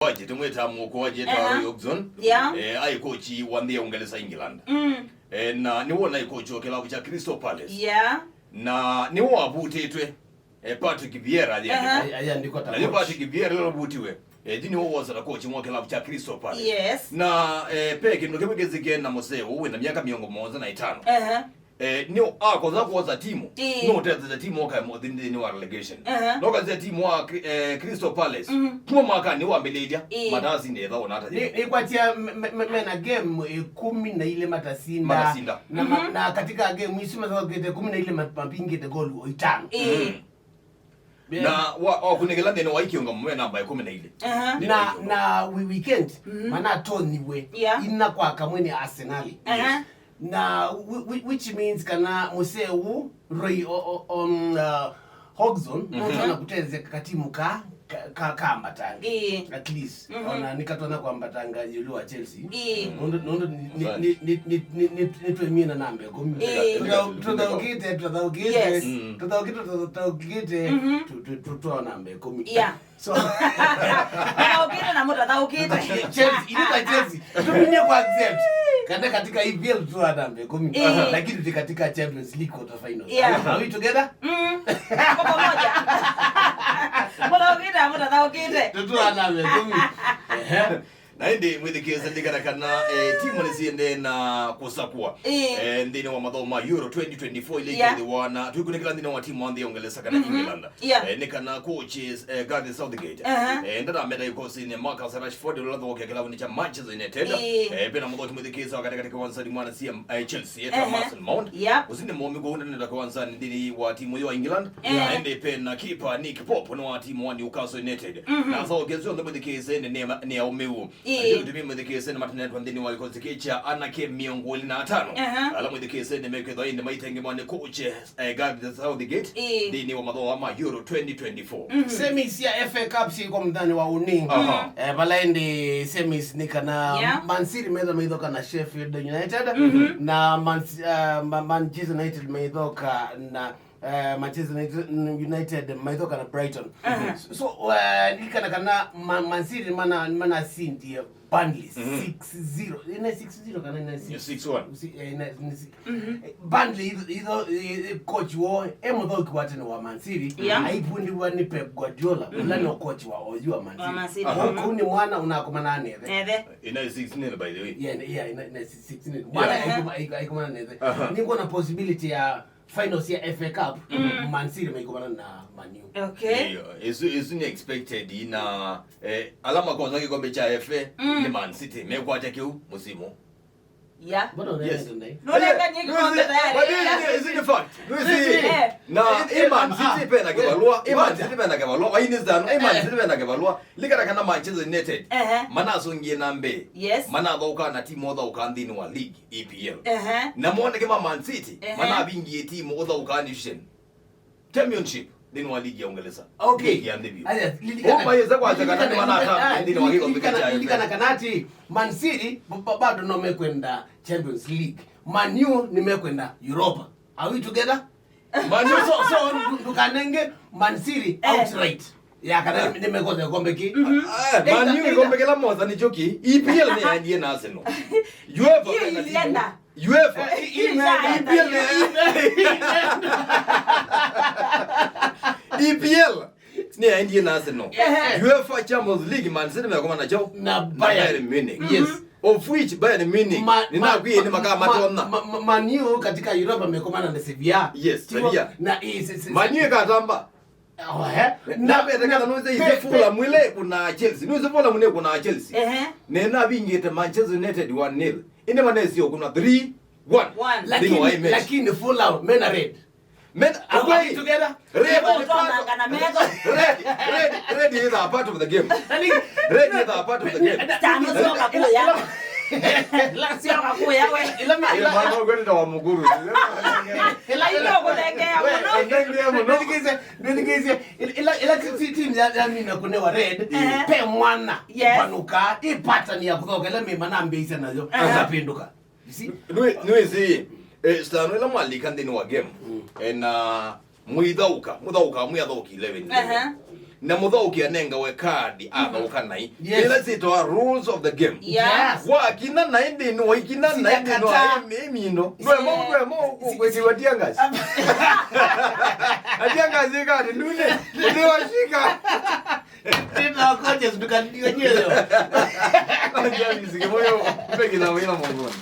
Waje tumweta mukoje ta Yogzon. Yeah. Ai coach wandie Uingereza England. Na niwo na coach wa kilabu cha Crystal Palace. Yeah. Na niwo abutetwe Patrick Vieira ndiko ta. Na Patrick Vieira lo butiwe. Dini wo was na coach wa kilabu cha Crystal Palace. Yes. Na peke ndo kebegezike na Moseo uwe na miaka 105. Ni koza kuoza timu no tete timu waka modini ni wa relegation no kaza timu wa Crystal Palace tumo mwaka ni wa Meledia madazi ni edha onata ni kwatia mena game 10 na ile matasinda na katika game isima za gete 10 na ile mapingi de goal 5 na wa kunegelande ni waikionga mwe namba ya 10 na ile na weekend mana Tony we ina kwa kamweni Arsenal na which means kana Museu Roy Hogzone mtana kuteze katimu ka ambatangi at least ona nikatona kwa ambatanga yulu wa Chelsea ndo ni tuemina namba 10 tutagite tutoa namba 10 so ukita na mtu ataukite Chelsea ilika Chelsea tumine kwa accept kanda katika EPL tu namba 10 lakini tu katika Champions League quarter final are we together kwa pamoja mbona ukita tutoa namba 10 na ndi mwidikeza ndikana kana timu nisiende na kusakua ndini wa madoma Euro 2024 ile ndi wana tukunikala ndini wa timu andi Uingereza kana England nikana coaches Gareth Southgate ndana meda yuko sine Marcus Rashford lolo kwa kilabu ni cha Manchester United pena mudoti mwidikeza wakati katika Iwanzani mwana si Chelsea eta Mason Mount usinde momi go ndani kwa Iwanzani ndini wa timu ya England ndi pena keeper Nick Pope no wa timu wa Newcastle United na Southgate ndo mwidikeza ni ya umeu Ndio mwidikeze na Martin Ndini wa Coachstano anake miongoli na 5 ala mwidikeze ni mekedo inde maitenge mwane coach Gareth Southgate ndini wa madho ama Euro 2024 semis ya FA Cup si kwa mdani wa uning balaende semis nikana Man City Muthoka na Sheffield United na Manchester United Muthoka na Manchester United Muthoka na Brighton so nikana kana Man City mana Cindy Burnley 6-0 ina 6-0 kana ina 6-1 Burnley coach wo Muthoka watene wa Man City aipundi wa ni Pep Guardiola ulano coach wa ojua Man City kuni mwana unakomana neve ina 16 by the way yeah ina 16 mwana aikomana neve niko na possibility ya finals ya FA Cup Man City maikomana na Man U. Okay. Is expected ina alama kwa zake kombe cha FA ni Man City mekwa chake musimu. Yeah. Yes. No lenga nyingi kombe tayari. Is it fact? Na Man City pena kebalua, Man City pena kebalua, waini zanu, Man City pena kebalua, likara kana Manchester United. Mana songie nambe. Mana doka na timu oda ukandini wa league EPL. Na muone kama Man City, mana bingi timu oda ukandishin. Championship dini wa ligi ya Uingereza. Okay. Ya ndivyo. Omba yeza kwa zakana mana hata dini wa ligi ya Uingereza. Kanati Man City bado no mekwenda Champions League. Man U nimekwenda Europa. Are we together? Man U so dukanenge Man City outright. Ya kana nimekoza kombe ki. Man U kombe kila moza ni joki. EPL ni andie na Arsenal. UEFA EPL ni andie na Arsenal. UEFA Champions League Man City mekoma na jao na Bayern Munich. Yes. Of which Bayern Munich ninakuye ni makama matona. Man U katika Europa mekomana na Sevilla. Yes, Sevilla. Na Man U katamba. Na betaka noze izefula mwile kuna Chelsea. Nuzefula mwile kuna Chelsea. Nena bingete Manchester United 1-0. Ine manezi kuna 3-1. Lakini full out mena red. Men are we together? Red is a part of the game. Red is a part of the game. Nzioka kuya. Nzioka kuya we. Ile mwana kwenda wa muguru. Ile kulegea mno. Ndigeze ila team ya mimi kunewa red pe mwana panuka ipata ni ya kutoka ile mimi manambe isa nazo zapinduka. You see? Nuizi stano ila mwalika ndini wa game. Na Muthoka 11. na Muthoka anenga we card athoka nai ila zitwa rules of the game wa kina na ndi no ikina na ndi no mimi no mo kwesiwatia ngazi ngazi kadi nune ndiwashika tena coaches tukandio nyewe Jarvis Kimuyu pekina wina mongoni